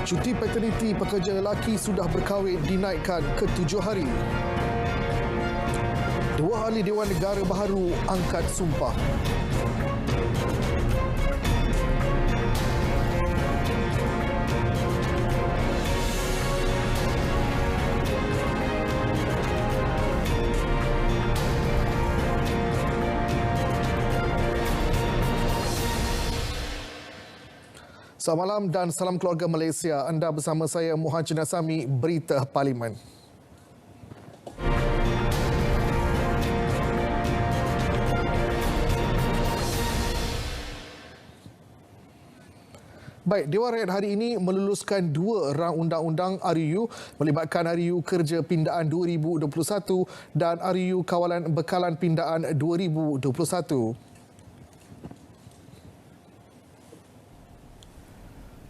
Cuti paterniti pekerja lelaki sudah berkahwin dinaikkan ke 7 hari. Dua ahli Dewan Negara baharu angkat sumpah. Selamat malam dan salam keluarga Malaysia. Anda bersama saya Muhajir Nasami, Berita Parlimen. Baik, Dewan Rakyat hari ini meluluskan 2 rang undang-undang RUU melibatkan RUU Kerja Pindaan 2021 dan RUU Kawalan Bekalan Pindaan 2021.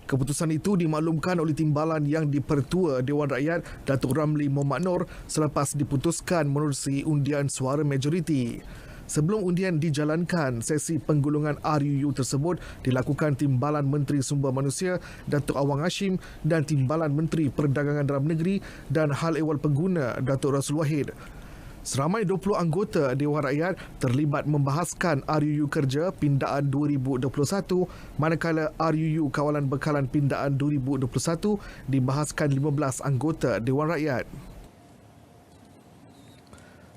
Keputusan itu dimaklumkan oleh Timbalan Yang di-Pertua Dewan Rakyat Datuk Ramli Mohamed Noor selepas diputuskan menerusi undian suara majoriti. Sebelum undian dijalankan, sesi penggulungan RUU tersebut dilakukan Timbalan Menteri Sumber Manusia Datuk Awang Hashim dan Timbalan Menteri Perdagangan Dalam Negeri dan Hal Ehwal Pengguna Datuk Rasul Wahid. Seramai 20 anggota Dewan Rakyat terlibat membahaskan RUU Kerja Pindaan 2021 manakala RUU Kawalan Bekalan Pindaan 2021 dibahaskan 15 anggota Dewan Rakyat.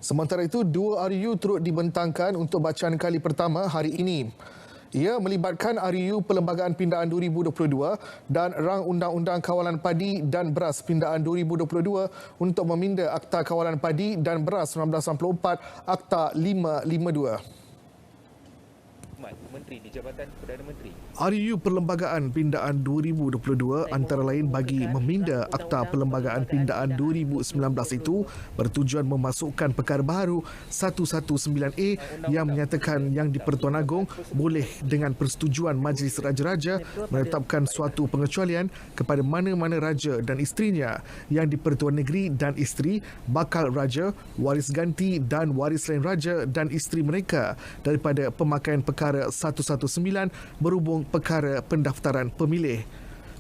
Sementara itu, 2 RUU turut dibentangkan untuk bacaan kali pertama hari ini. Ia melibatkan RUU Perlembagaan Pindaan 2022 dan Rang Undang-Undang Kawalan Padi dan Beras Pindaan 2022 untuk meminda Akta Kawalan Padi dan Beras 1994 Akta 552. Menteri di Jabatan Perdana Menteri. RUU Perlembagaan Pindaan 2022 antara lain bagi meminda Akta Perlembagaan Pindaan 2019 itu bertujuan memasukkan perkara baharu 119A yang menyatakan Yang di-Pertuan Agong boleh dengan persetujuan Majlis Raja-Raja menetapkan suatu pengecualian kepada mana-mana raja dan isterinya, Yang di-Pertuan Negeri dan isteri, bakal raja, waris ganti dan waris lain raja dan isteri mereka daripada pemakaian perkara 119 berhubung perkara pendaftaran pemilih.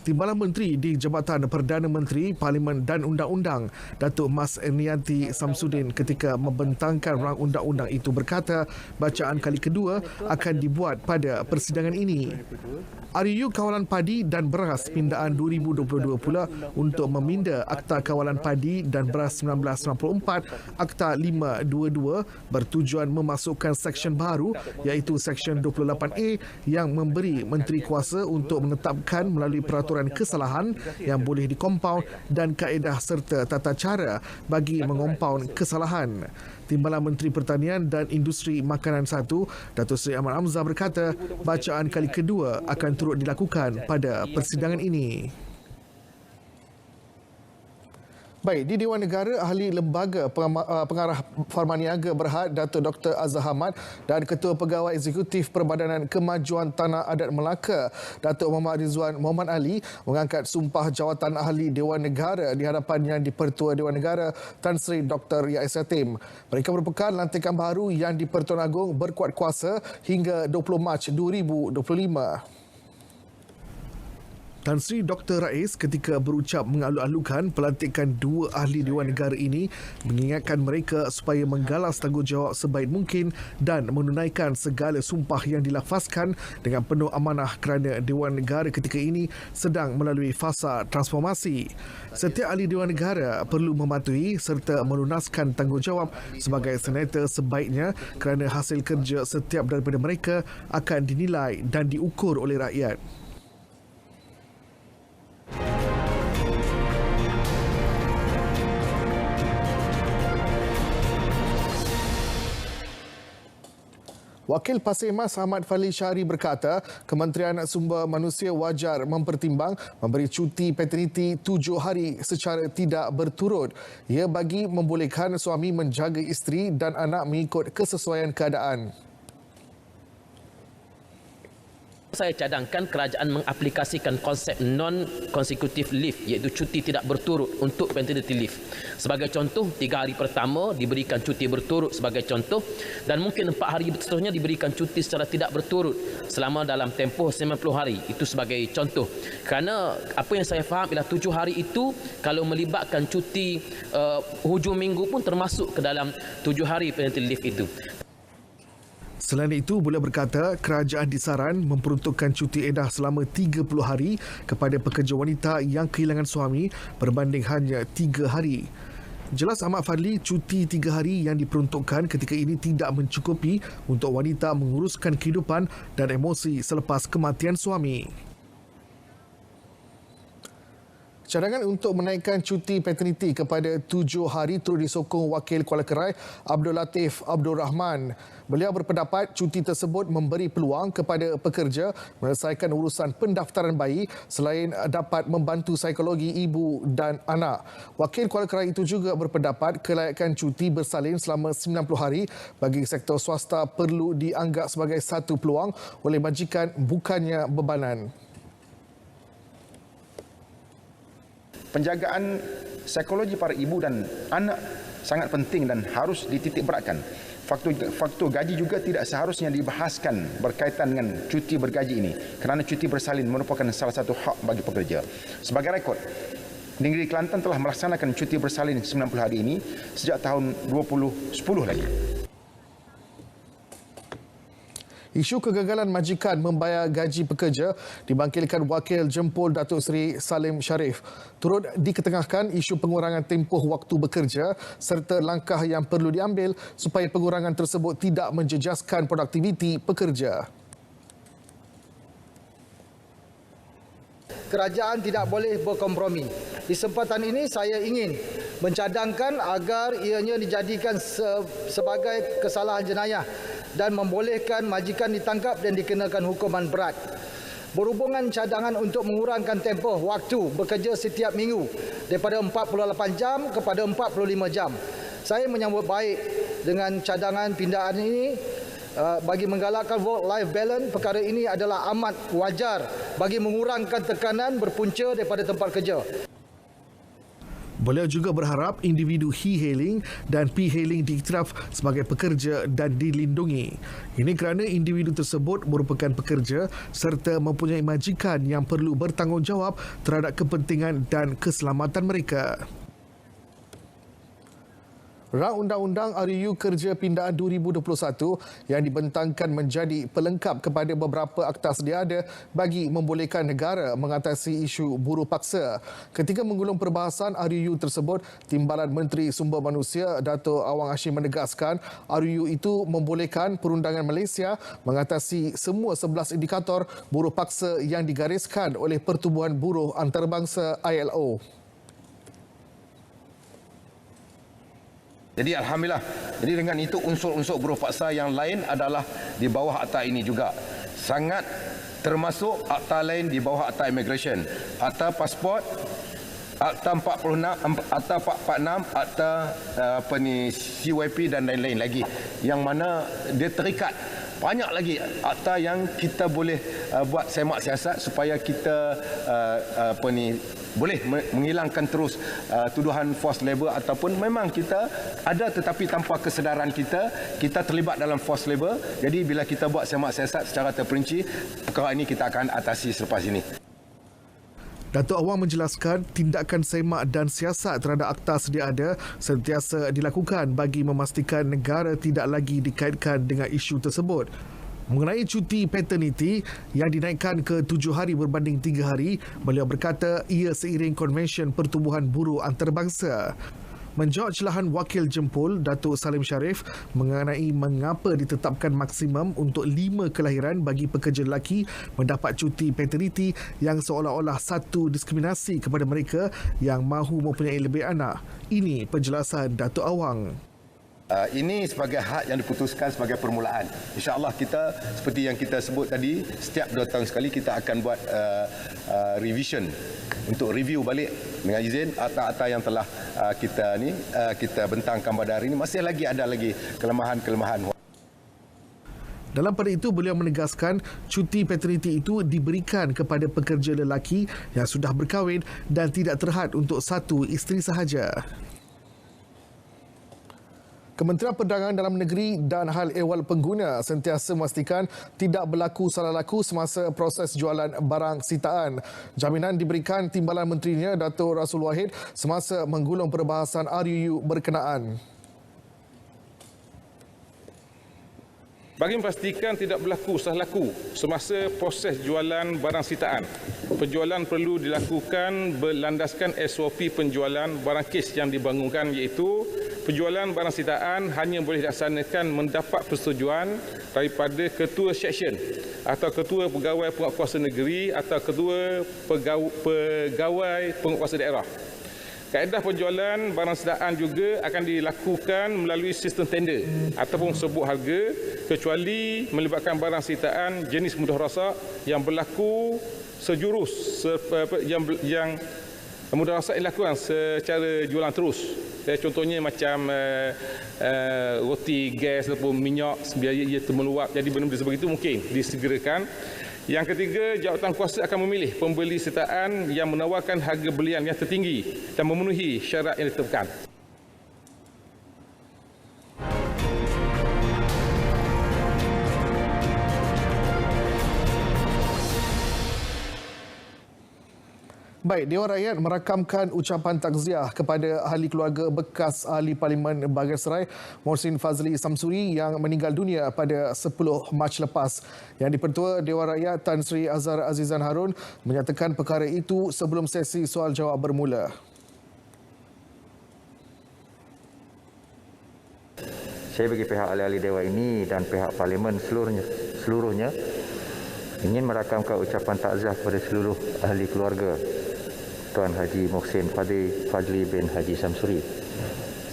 Timbalan Menteri di Jabatan Perdana Menteri, Parlimen dan Undang-Undang, Datuk Mas Enianti Samsudin ketika membentangkan rang undang-undang itu berkata bacaan kali kedua akan dibuat pada persidangan ini. RUU Kawalan Padi dan Beras Pindaan 2022 pula untuk meminda Akta Kawalan Padi dan Beras 1994 Akta 522 bertujuan memasukkan seksyen baru iaitu Seksyen 28A yang memberi Menteri Kuasa untuk menetapkan melalui peraturan kesalahan yang boleh dikompaun dan kaedah serta tata cara bagi mengompaun kesalahan. Timbalan Menteri Pertanian dan Industri Makanan 1, Datuk Seri Ahmad Hamzah berkata bacaan kali kedua akan turut dilakukan pada persidangan ini. Baik, di Dewan Negara, Ahli Lembaga Pengarah Farmaniaga Berhad Datuk Dr. Azhar Hamad dan Ketua Pegawai Eksekutif Perbadanan Kemajuan Tanah Adat Melaka Datuk Muhammad Rizwan Muhammad Ali mengangkat sumpah jawatan Ahli Dewan Negara di hadapan Yang di-Pertua Dewan Negara Tan Sri Dr. Yaiz Yatim. Mereka merupakan lantikan baharu Yang di-Pertuan Agong berkuat kuasa hingga 20 Mac 2025. Tan Sri Dr. Rais ketika berucap mengaluk-alukkan pelantikan 2 ahli Dewan Negara ini mengingatkan mereka supaya menggalas tanggungjawab sebaik mungkin dan menunaikan segala sumpah yang dilafazkan dengan penuh amanah kerana Dewan Negara ketika ini sedang melalui fasa transformasi. Setiap ahli Dewan Negara perlu mematuhi serta melunaskan tanggungjawab sebagai senator sebaiknya kerana hasil kerja setiap daripada mereka akan dinilai dan diukur oleh rakyat. Wakil Pasir Mas Ahmad Fadli Syahri berkata, Kementerian Sumber Manusia wajar mempertimbang memberi cuti paterniti 7 hari secara tidak berturut. Ia bagi membolehkan suami menjaga isteri dan anak mengikut kesesuaian keadaan. Saya cadangkan kerajaan mengaplikasikan konsep non-consecutive leave, iaitu cuti tidak berturut untuk paternity leave. Sebagai contoh, 3 hari pertama diberikan cuti berturut sebagai contoh, dan mungkin 4 hari seterusnya diberikan cuti secara tidak berturut selama dalam tempoh 90 hari. Itu sebagai contoh. Kerana apa yang saya faham ialah 7 hari itu kalau melibatkan cuti hujung minggu pun termasuk ke dalam 7 hari paternity leave itu. Selain itu, beliau berkata kerajaan disaran memperuntukkan cuti edah selama 30 hari kepada pekerja wanita yang kehilangan suami berbanding hanya 3 hari. Jelas Ahmad Fadli, cuti 3 hari yang diperuntukkan ketika ini tidak mencukupi untuk wanita menguruskan kehidupan dan emosi selepas kematian suami. Cadangan untuk menaikkan cuti paterniti kepada 7 hari turut disokong Wakil Kuala Krai Abdul Latif Abdul Rahman. Beliau berpendapat cuti tersebut memberi peluang kepada pekerja menyelesaikan urusan pendaftaran bayi selain dapat membantu psikologi ibu dan anak. Wakil Kuala Krai itu juga berpendapat kelayakan cuti bersalin selama 90 hari bagi sektor swasta perlu dianggap sebagai satu peluang oleh majikan, bukannya bebanan. Penjagaan psikologi para ibu dan anak sangat penting dan harus dititik beratkan. Faktor gaji juga tidak seharusnya dibahaskan berkaitan dengan cuti bergaji ini kerana cuti bersalin merupakan salah satu hak bagi pekerja. Sebagai rekod, Negeri Kelantan telah melaksanakan cuti bersalin 90 hari ini sejak tahun 2010 lagi. Isu kegagalan majikan membayar gaji pekerja dibangkitkan Wakil Jempol Datuk Seri Salim Sharif. Turut diketengahkan isu pengurangan tempoh waktu bekerja serta langkah yang perlu diambil supaya pengurangan tersebut tidak menjejaskan produktiviti pekerja. Kerajaan tidak boleh berkompromi. Di kesempatan ini saya ingin mencadangkan agar ianya dijadikan sebagai kesalahan jenayah dan membolehkan majikan ditangkap dan dikenakan hukuman berat. Berhubungan cadangan untuk mengurangkan tempoh waktu bekerja setiap minggu daripada 48 jam kepada 45 jam. Saya menyambut baik dengan cadangan pindaan ini bagi menggalakkan work-life balance. Perkara ini adalah amat wajar bagi mengurangkan tekanan berpunca daripada tempat kerja. Beliau juga berharap individu he-hailing dan p-hailing diiktiraf sebagai pekerja dan dilindungi. Ini kerana individu tersebut merupakan pekerja serta mempunyai majikan yang perlu bertanggungjawab terhadap kepentingan dan keselamatan mereka. Rang Undang-Undang RUU Kerja Pindaan 2021 yang dibentangkan menjadi pelengkap kepada beberapa akta sedia ada bagi membolehkan negara mengatasi isu buruh paksa. Ketika menggulung perbahasan RUU tersebut, Timbalan Menteri Sumber Manusia Dato' Awang Hashim menegaskan RUU itu membolehkan perundangan Malaysia mengatasi semua 11 indikator buruh paksa yang digariskan oleh Pertubuhan Buruh Antarabangsa ILO. Jadi alhamdulillah. Jadi dengan itu unsur-unsur buruh paksa yang lain adalah di bawah akta ini juga. Sangat termasuk akta lain di bawah akta immigration, akta pasport, akta 46, akta 446, akta CYP dan lain-lain lagi yang mana dia terikat. Banyak lagi akta yang kita boleh buat semak siasat supaya kita boleh menghilangkan terus tuduhan forced labour ataupun memang kita ada tetapi tanpa kesedaran kita terlibat dalam forced labour. Jadi bila kita buat semak siasat secara terperinci, perkara ini kita akan atasi selepas ini. Datuk Awang menjelaskan tindakan semak dan siasat terhadap akta sedia ada sentiasa dilakukan bagi memastikan negara tidak lagi dikaitkan dengan isu tersebut. Mengenai cuti paternity yang dinaikkan ke 7 hari berbanding 3 hari, beliau berkata ia seiring Konvensyen Pertubuhan Buruh Antarabangsa. Menjawab celahan Wakil Jempol, Datuk Salim Sharif mengenai mengapa ditetapkan maksimum untuk 5 kelahiran bagi pekerja lelaki mendapat cuti paternity yang seolah-olah satu diskriminasi kepada mereka yang mahu mempunyai lebih anak. Ini penjelasan Datuk Awang. Ini sebagai hak yang diputuskan sebagai permulaan. InsyaAllah kita seperti yang kita sebut tadi, setiap 2 tahun sekali kita akan buat revision untuk review balik dengan izin akta-akta yang telah kita bentangkan pada hari ini. Masih lagi ada lagi kelemahan-kelemahan. Dalam pada itu, beliau menegaskan cuti paterniti itu diberikan kepada pekerja lelaki yang sudah berkahwin dan tidak terhad untuk satu isteri sahaja. Kementerian Perdagangan Dalam Negeri dan Hal Ehwal Pengguna sentiasa memastikan tidak berlaku salah laku semasa proses jualan barang sitaan. Jaminan diberikan Timbalan Menterinya Dato' Rasul Wahid semasa menggulung perbahasan RUU berkenaan. Bagi memastikan tidak berlaku salah laku semasa proses jualan barang sitaan, penjualan perlu dilakukan berlandaskan SOP penjualan barang kes yang dibangunkan, iaitu penjualan barang sitaan hanya boleh dilaksanakan mendapat persetujuan daripada ketua seksyen atau ketua pegawai penguatkuasa negeri atau ketua pegawai penguatkuasa daerah. Kaedah penjualan barang sitaan juga akan dilakukan melalui sistem tender ataupun sebut harga kecuali melibatkan barang sitaan jenis mudah rosak yang berlaku sejurus yang mudah rosak dilakukan secara jualan terus. Contohnya macam roti gas ataupun minyak biaya ia meluap, jadi benda-benda sebegitu mungkin disegerakan. Yang ketiga, jawatankuasa akan memilih pembeli sitaan yang menawarkan harga belian yang tertinggi dan memenuhi syarat yang ditetapkan. Baik, Dewan Rakyat merakamkan ucapan takziah kepada ahli keluarga bekas Ahli Parlimen Bagan Serai Mohsin Fazli Samsuri yang meninggal dunia pada 10 Mac lepas. Yang di-Pertua Dewan Rakyat Tan Sri Azhar Azizan Harun menyatakan perkara itu sebelum sesi soal jawab bermula. Saya bagi pihak ahli-ahli Dewan ini dan pihak Parlimen seluruhnya ingin merakamkan ucapan takziah kepada seluruh ahli keluarga Tuan Haji Mohsin Fazli bin Haji Samsuri.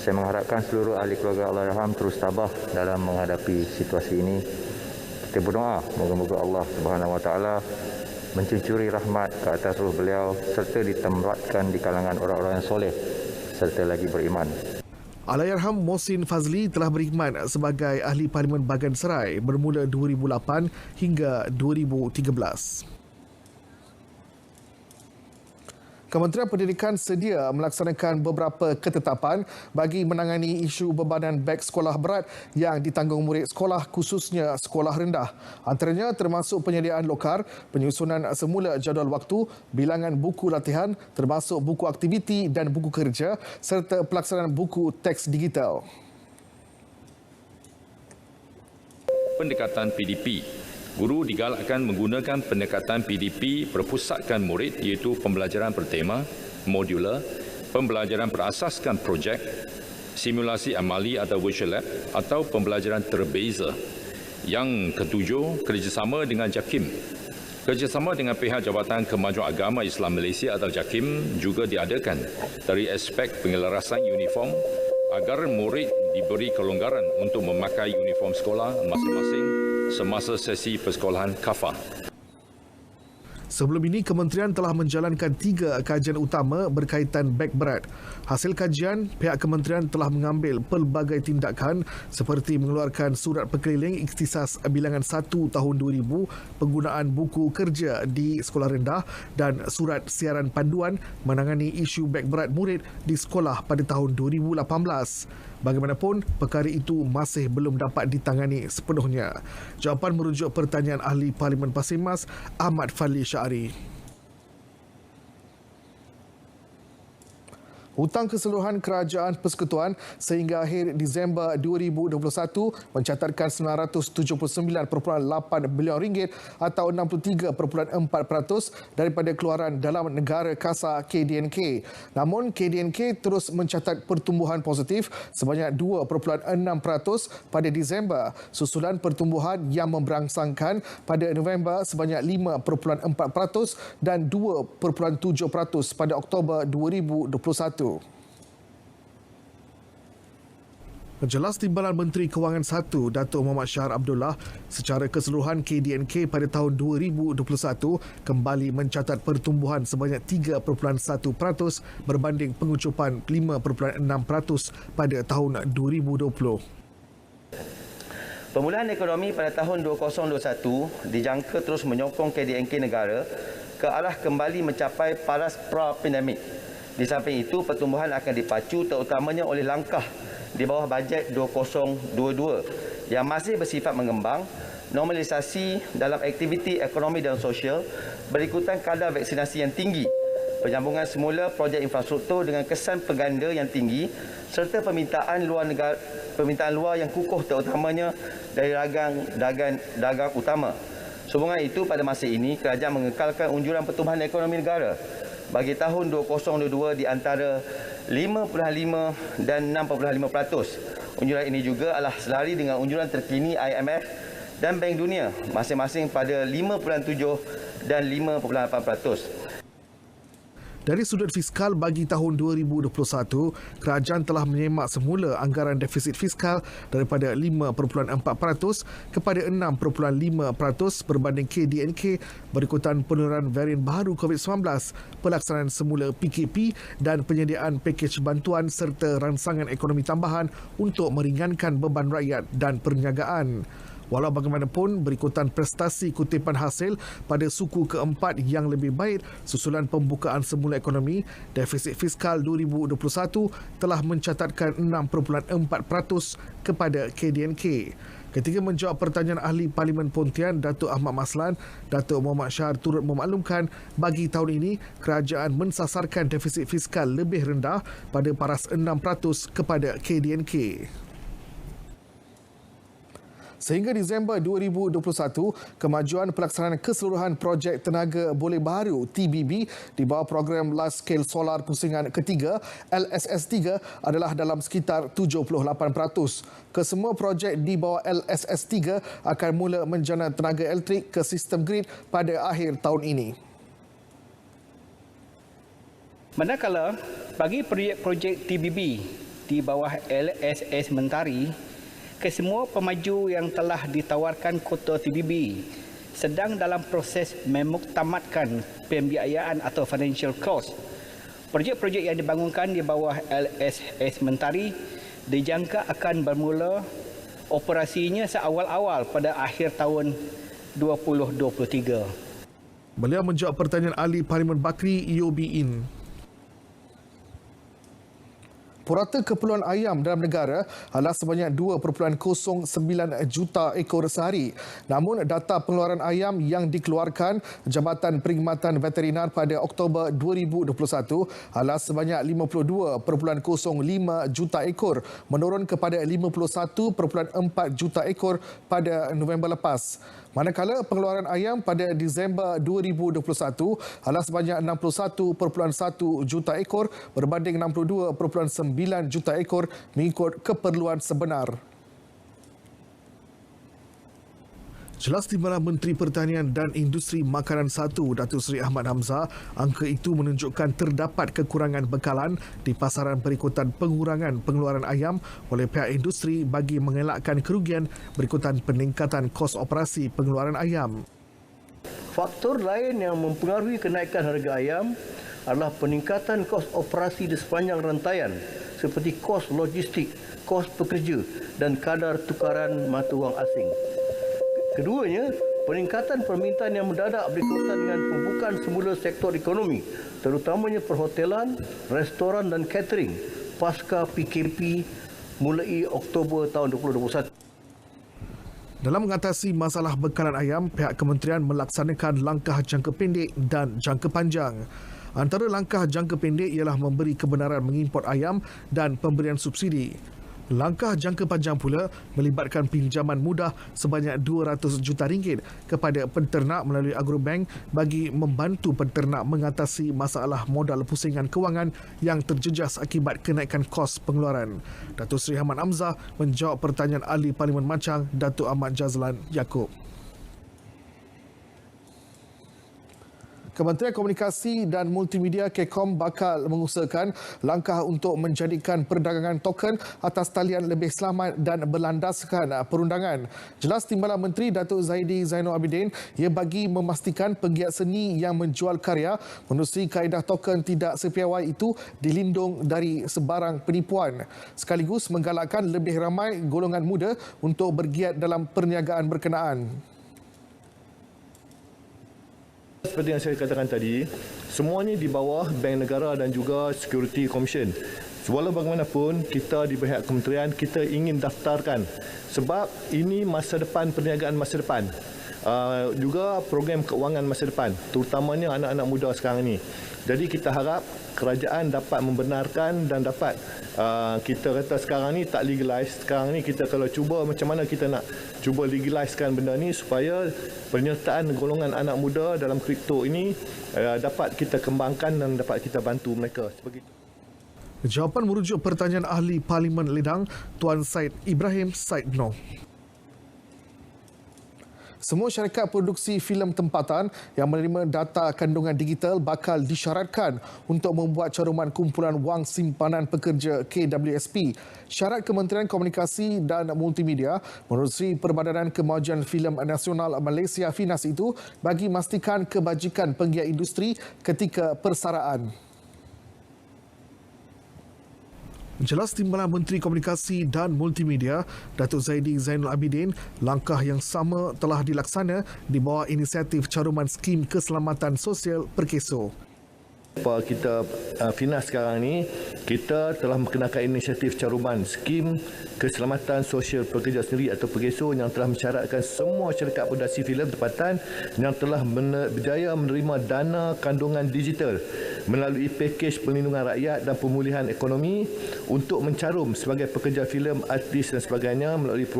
Saya mengharapkan seluruh ahli keluarga Allahyarham terus tabah dalam menghadapi situasi ini. Kita berdoa moga-moga Allah Subhanahu Wa Taala mencucuri rahmat ke atas ruh beliau serta ditempatkan di kalangan orang-orang yang soleh serta lagi beriman. Allahyarham Mohsin Fazli telah berkhidmat sebagai Ahli Parlimen Bagan Serai bermula 2008 hingga 2013. Kementerian Pendidikan sedia melaksanakan beberapa ketetapan bagi menangani isu bebanan beg sekolah berat yang ditanggung murid sekolah khususnya sekolah rendah. Antaranya termasuk penyediaan lokar, penyusunan semula jadual waktu, bilangan buku latihan termasuk buku aktiviti dan buku kerja serta pelaksanaan buku teks digital. Pendekatan PDP. Guru digalakkan menggunakan pendekatan PDP berpusatkan murid, iaitu pembelajaran bertema, modular, pembelajaran berasaskan projek, simulasi amali atau virtual lab atau pembelajaran terbeza. Yang ketujuh, kerjasama dengan JAKIM. Kerjasama dengan pihak Jabatan Kemajuan Agama Islam Malaysia atau JAKIM juga diadakan dari aspek pengelarasan uniform agar murid diberi kelonggaran untuk memakai uniform sekolah masing-masing semasa sesi persekolahan kafah. Sebelum ini, kementerian telah menjalankan 3 kajian utama berkaitan beg berat. Hasil kajian, pihak kementerian telah mengambil pelbagai tindakan seperti mengeluarkan surat perkeliling ikhtisas bilangan 1 tahun 2000 penggunaan buku kerja di sekolah rendah dan surat siaran panduan menangani isu beg berat murid di sekolah pada tahun 2018. Bagaimanapun, perkara itu masih belum dapat ditangani sepenuhnya. Jawapan merujuk pertanyaan Ahli Parlimen Pasir Mas, Ahmad Fadli Syari. Hutang keseluruhan Kerajaan Persekutuan sehingga akhir Disember 2021 mencatatkan RM979.8 bilion atau 63.4% daripada keluaran dalam negara kasa KDNK. Namun KDNK terus mencatat pertumbuhan positif sebanyak 2.6% pada Disember susulan pertumbuhan yang memberangsangkan pada November sebanyak 5.4% dan 2.7% pada Oktober 2021. Jelas Timbalan Menteri Kewangan 1 Datuk Muhammad Shahar Abdullah, secara keseluruhan KDNK pada tahun 2021 kembali mencatat pertumbuhan sebanyak 3.1% berbanding pengucupan 5.6% pada tahun 2020. Pemulihan ekonomi pada tahun 2021 dijangka terus menyokong KDNK negara ke arah kembali mencapai paras pra-pandemik. Di samping itu, pertumbuhan akan dipacu terutamanya oleh langkah di bawah bajet 2022 yang masih bersifat mengembang, normalisasi dalam aktiviti ekonomi dan sosial, berikutan kadar vaksinasi yang tinggi, penyambungan semula projek infrastruktur dengan kesan pengganda yang tinggi, serta permintaan luar yang kukuh terutamanya dari dagang utama. Sehubungan itu, pada masa ini, kerajaan mengekalkan unjuran pertumbuhan ekonomi negara bagi tahun 2022 di antara 5.5 dan 6.5%. Unjuran ini juga adalah selari dengan unjuran terkini IMF dan Bank Dunia, masing-masing pada 5.7 dan 5.8%. Dari sudut fiskal bagi tahun 2021, kerajaan telah menyemak semula anggaran defisit fiskal daripada 5.4% kepada 6.5% berbanding KDNK berikutan penurunan varian baru COVID-19, pelaksanaan semula PKP dan penyediaan pakej bantuan serta rangsangan ekonomi tambahan untuk meringankan beban rakyat dan perniagaan. Walau bagaimanapun, berikutan prestasi kutipan hasil pada suku keempat yang lebih baik susulan pembukaan semula ekonomi, defisit fiskal 2021 telah mencatatkan 6.4% kepada KDNK. Ketika menjawab pertanyaan ahli Parlimen Pontian, Datuk Ahmad Maslan, Datuk Muhammad Syahar turut memaklumkan bagi tahun ini kerajaan mensasarkan defisit fiskal lebih rendah pada paras 6% kepada KDNK. Sehingga Disember 2021, kemajuan pelaksanaan keseluruhan projek tenaga boleh baharu TBB di bawah program Large Scale Solar Pusingan Ketiga LSS3 adalah dalam sekitar 78%. Kesemua projek di bawah LSS3 akan mula menjana tenaga elektrik ke sistem grid pada akhir tahun ini. Manakala bagi projek-projek TBB di bawah LSS Mentari, kesemua pemaju yang telah ditawarkan kota TBB sedang dalam proses memuktamadkan pembiayaan atau financial close. Projek-projek yang dibangunkan di bawah LSS Mentari dijangka akan bermula operasinya seawal-awal pada akhir tahun 2023. Beliau menjawab pertanyaan ahli Parlimen Bakri EOB In. Purata keperluan ayam dalam negara adalah sebanyak 2.09 juta ekor sehari. Namun, data pengeluaran ayam yang dikeluarkan Jabatan Perkhidmatan Veterinar pada Oktober 2021 adalah sebanyak 52.05 juta ekor, menurun kepada 51.4 juta ekor pada November lepas. Manakala pengeluaran ayam pada Disember 2021 adalah sebanyak 61.1 juta ekor berbanding 62.9 juta ekor mengikut keperluan sebenar. Jelas di mana Menteri Pertanian dan Industri Makanan 1, Datuk Seri Ahmad Hamzah, angka itu menunjukkan terdapat kekurangan bekalan di pasaran berikutan pengurangan pengeluaran ayam oleh pihak industri bagi mengelakkan kerugian berikutan peningkatan kos operasi pengeluaran ayam. Faktor lain yang mempengaruhi kenaikan harga ayam adalah peningkatan kos operasi di sepanjang rantaian seperti kos logistik, kos pekerja dan kadar tukaran mata wang asing. Keduanya, peningkatan permintaan yang mendadak berikutan dengan pembukaan semula sektor ekonomi, terutamanya perhotelan, restoran dan catering pasca PKP mulai Oktober tahun 2021. Dalam mengatasi masalah bekalan ayam, pihak kementerian melaksanakan langkah jangka pendek dan jangka panjang. Antara langkah jangka pendek ialah memberi kebenaran mengimport ayam dan pemberian subsidi. Langkah jangka panjang pula melibatkan pinjaman mudah sebanyak RM200 juta kepada penternak melalui Agrobank bagi membantu penternak mengatasi masalah modal pusingan kewangan yang terjejas akibat kenaikan kos pengeluaran. Datuk Seri Ahmad Hamzah menjawab pertanyaan ahli Parlimen Machang, Datuk Ahmad Jazlan Yaakob. Kementerian Komunikasi dan Multimedia KECOM bakal mengusahakan langkah untuk menjadikan perdagangan token atas talian lebih selamat dan berlandaskan perundangan. Jelas Timbalan Menteri Datuk Zaidi Zainul Abidin, ia bagi memastikan penggiat seni yang menjual karya menerusi kaedah token tidak sepiawai itu dilindung dari sebarang penipuan. Sekaligus menggalakkan lebih ramai golongan muda untuk bergiat dalam perniagaan berkenaan. Seperti yang saya katakan tadi, semuanya di bawah Bank Negara dan juga Security Commission. Walau bagaimanapun, kita di pihak kementerian, kita ingin daftarkan sebab ini masa depan perniagaan masa depan. Juga program keuangan masa depan, terutamanya anak-anak muda sekarang ini. Jadi kita harap kerajaan dapat membenarkan dan dapat kita kata sekarang ni tak legalize. Sekarang ni kita kalau cuba macam mana kita nak cuba legalizekan benda ni supaya penyertaan golongan anak muda dalam kripto ini dapat kita kembangkan dan dapat kita bantu mereka. Sebegitu. Jawapan merujuk pertanyaan Ahli Parlimen Ledang, Tuan Said Ibrahim Said Noh. Semua syarikat produksi filem tempatan yang menerima data kandungan digital bakal disyaratkan untuk membuat caruman kumpulan wang simpanan pekerja KWSP. Syarat Kementerian Komunikasi dan Multimedia menerusi Perbadanan Kemajuan Filem Nasional Malaysia FINAS itu bagi memastikan kebajikan penggiat industri ketika persaraan. Jelas Timbalan Menteri Komunikasi dan Multimedia Datuk Zaidi Zainul Abidin, langkah yang sama telah dilaksana di bawah inisiatif caruman skim keselamatan sosial Perkeso. Kita FINAS sekarang ni, kita telah mengenakan inisiatif caruman skim keselamatan sosial pekerja sendiri atau Perkeso yang telah mensyaratkan semua syarikat produksi filem tempatan yang telah berjaya menerima dana kandungan digital melalui pakej perlindungan rakyat dan pemulihan ekonomi untuk mencarum sebagai pekerja filem, artis dan sebagainya melalui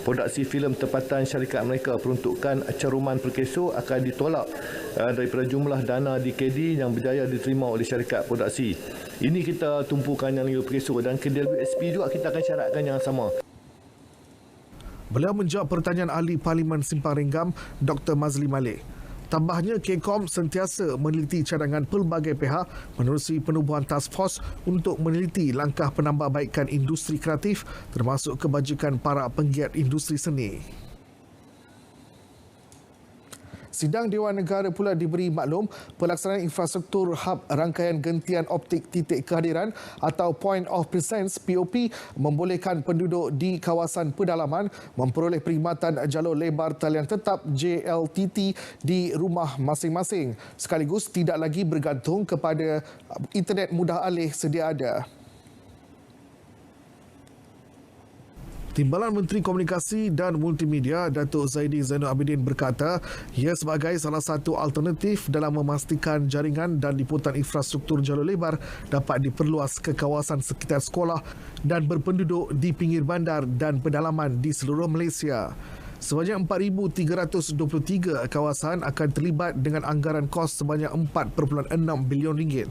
produksi filem tempatan syarikat mereka. Peruntukan caruman Perkeso akan ditolak daripada jumlah dana DKD yang berjaya diterima oleh syarikat produksi. Ini kita tumpukan yang nilai Perkeso dan KWSP juga kita akan syaratkan yang sama. Beliau menjawab pertanyaan Ahli Parlimen Simpang Ringgam, Dr. Mazli Malik. Tambahnya, KECOM sentiasa meneliti cadangan pelbagai pihak menerusi penubuhan task force untuk meneliti langkah penambahbaikan industri kreatif termasuk kebajikan para penggiat industri seni. Sidang Dewan Negara pula diberi maklum pelaksanaan infrastruktur hub rangkaian gentian optik titik kehadiran atau Point of Presence POP membolehkan penduduk di kawasan pedalaman memperoleh perkhidmatan jalur lebar talian tetap JLTT di rumah masing-masing sekaligus tidak lagi bergantung kepada internet mudah alih sedia ada. Timbalan Menteri Komunikasi dan Multimedia Datuk Zaidi Zainul Abidin berkata ia sebagai salah satu alternatif dalam memastikan jaringan dan liputan infrastruktur jalur lebar dapat diperluas ke kawasan sekitar sekolah dan berpenduduk di pinggir bandar dan pedalaman di seluruh Malaysia. Sebanyak 4,323 kawasan akan terlibat dengan anggaran kos sebanyak 4.6 bilion ringgit.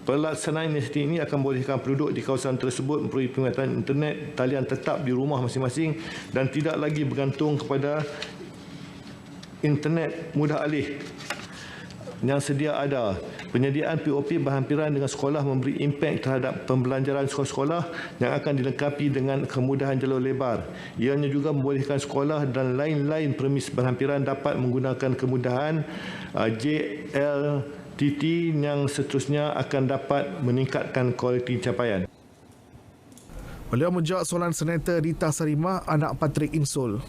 Pelaksanaan inisiatif ini akan membolehkan penduduk di kawasan tersebut memperoleh perkhidmatan internet talian tetap di rumah masing-masing dan tidak lagi bergantung kepada internet mudah alih yang sedia ada. Penyediaan POP berhampiran dengan sekolah memberi impak terhadap pembelajaran sekolah-sekolah yang akan dilengkapi dengan kemudahan jalur lebar. Ianya juga membolehkan sekolah dan lain-lain premis berhampiran dapat menggunakan kemudahan JLTT yang seterusnya akan dapat meningkatkan kualiti capaian. Beliau menjawab soalan Senator Rita Sarimah, anak Patrick Insul.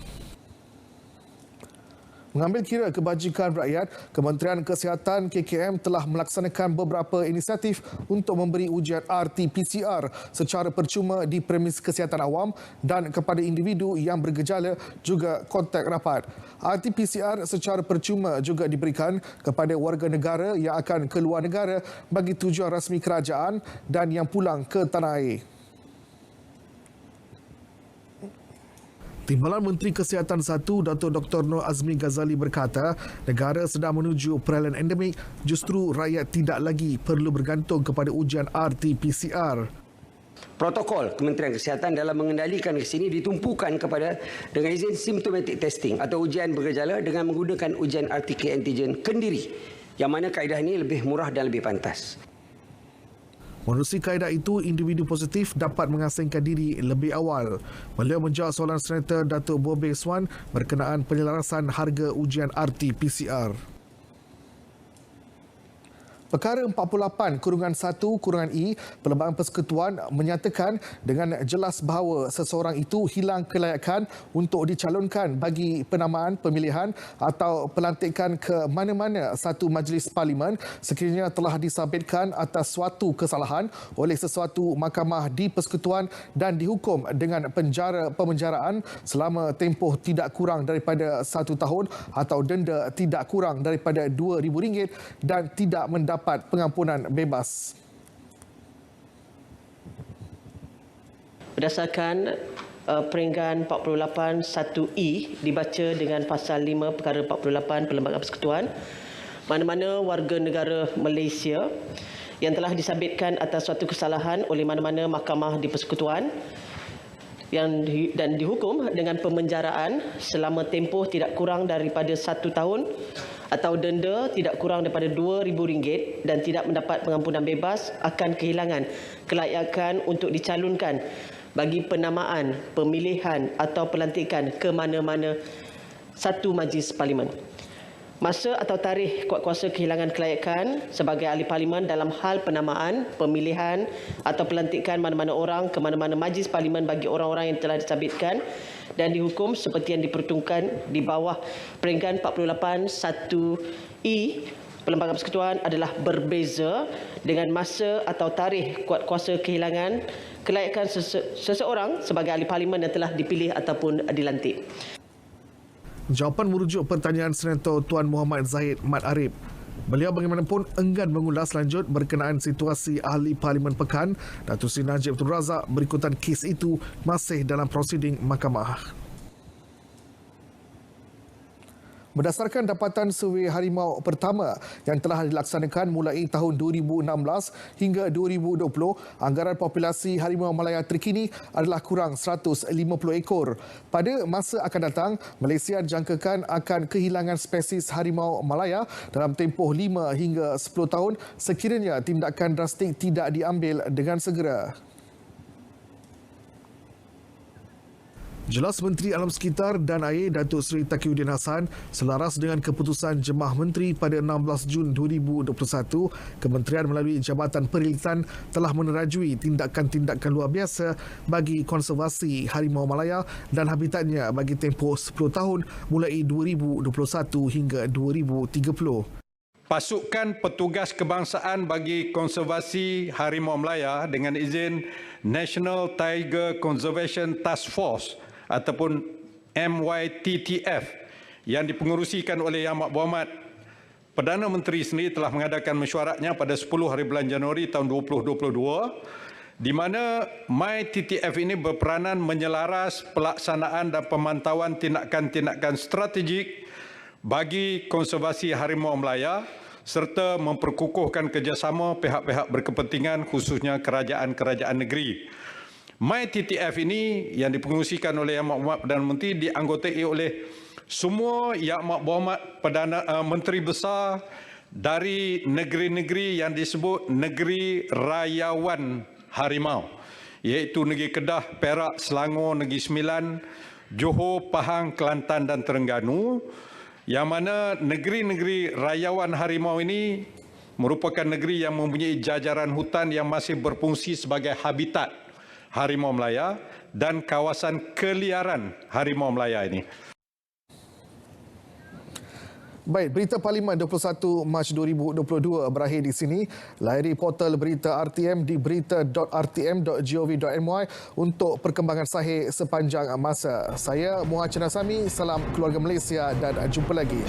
Mengambil kira kebajikan rakyat, Kementerian Kesihatan KKM telah melaksanakan beberapa inisiatif untuk memberi ujian RT-PCR secara percuma di premis kesihatan awam dan kepada individu yang bergejala juga kontak rapat. RT-PCR secara percuma juga diberikan kepada warga negara yang akan keluar negara bagi tujuan rasmi kerajaan dan yang pulang ke tanah air. Timbalan Menteri Kesihatan 1, Datuk Dr. Nur Azmi Ghazali berkata, negara sedang menuju peralihan endemik, justru rakyat tidak lagi perlu bergantung kepada ujian RT-PCR. Protokol Kementerian Kesihatan dalam mengendalikan kes ini ditumpukan kepada dengan izin symptomatic testing atau ujian bergejala dengan menggunakan ujian RTK antigen kendiri, yang mana kaedah ini lebih murah dan lebih pantas. Menerusi kaedah itu, individu positif dapat mengasingkan diri lebih awal. Beliau menjawab soalan Senator Datuk Bobe Swan berkenaan penyelarasan harga ujian RT-PCR. Perkara 48-1-I Perlembagaan Persekutuan menyatakan dengan jelas bahawa seseorang itu hilang kelayakan untuk dicalonkan bagi penamaan, pemilihan atau pelantikan ke mana-mana satu majlis parlimen sekiranya telah disabitkan atas suatu kesalahan oleh sesuatu mahkamah di Persekutuan dan dihukum dengan pemenjaraan selama tempoh tidak kurang daripada 1 tahun atau denda tidak kurang daripada RM2,000 dan tidak mendapat pengampunan bebas. Berdasarkan peringgan 48(1)I dibaca dengan pasal 5 perkara 48 Perlembagaan Persekutuan, mana-mana warga negara Malaysia yang telah disabitkan atas suatu kesalahan oleh mana-mana mahkamah di Persekutuan dan dihukum dengan pemenjaraan selama tempoh tidak kurang daripada 1 tahun atau denda tidak kurang daripada RM2,000 dan tidak mendapat pengampunan bebas akan kehilangan kelayakan untuk dicalonkan bagi penamaan, pemilihan atau pelantikan ke mana-mana satu majlis parlimen. Masa atau tarikh kuasa kehilangan kelayakan sebagai ahli parlimen dalam hal penamaan, pemilihan atau pelantikan mana-mana orang ke mana-mana majlis parlimen bagi orang-orang yang telah disabitkan dan dihukum seperti yang diperuntukkan di bawah peringgan 48(1)I Perlembagaan Persekutuan adalah berbeza dengan masa atau tarikh kuasa kehilangan kelayakan seseorang sebagai ahli parlimen yang telah dipilih ataupun dilantik. Jawapan merujuk pertanyaan Senator Tuan Muhammad Zahid Mat Arif. Beliau bagaimanapun enggan mengulas lanjut berkenaan situasi ahli Parlimen Pekan. Datuk Seri Najib Tun Razak berikutan kes itu masih dalam prosiding mahkamah. Berdasarkan dapatan survei harimau pertama yang telah dilaksanakan mulai tahun 2016 hingga 2020, anggaran populasi harimau Malaya terkini adalah kurang 150 ekor. Pada masa akan datang, Malaysia dijangkakan akan kehilangan spesies harimau Malaya dalam tempoh 5 hingga 10 tahun sekiranya tindakan drastik tidak diambil dengan segera. Jelas Menteri Alam Sekitar dan Air Datuk Seri Taqiyuddin Hassan selaras dengan keputusan Jemaah Menteri pada 16 Jun 2021, Kementerian melalui Jabatan Perilitan telah menerajui tindakan-tindakan luar biasa bagi konservasi harimau Malaya dan habitatnya bagi tempoh 10 tahun mulai 2021 hingga 2030. Pasukan Petugas Kebangsaan bagi Konservasi Harimau Malaya dengan izin National Tiger Conservation Task Force ataupun MYTTF yang dipengerusikan oleh Yang Amat Berhormat Perdana Menteri sendiri telah mengadakan mesyuaratnya pada 10 hari bulan Januari tahun 2022, di mana MYTTF ini berperanan menyelaras pelaksanaan dan pemantauan tindakan-tindakan strategik bagi konservasi harimau Malaya serta memperkukuhkan kerjasama pihak-pihak berkepentingan khususnya kerajaan-kerajaan negeri. MYTTF ini yang dipengerusikan oleh Yang Amat Berhormat Perdana Menteri dianggotai oleh semua Yang Amat Berhormat Menteri Besar dari negeri-negeri yang disebut negeri rayawan harimau, iaitu negeri Kedah, Perak, Selangor, Negeri Sembilan, Johor, Pahang, Kelantan dan Terengganu, yang mana negeri-negeri rayawan harimau ini merupakan negeri yang mempunyai jajaran hutan yang masih berfungsi sebagai habitat harimau Malaya dan kawasan keliaran harimau Malaya ini. Baik, berita Parlimen 21 Mac 2022 berakhir di sini. Layari portal berita RTM di berita.rtm.gov.my untuk perkembangan sahih sepanjang masa. Saya Muhammad Nasami, salam keluarga Malaysia dan jumpa lagi.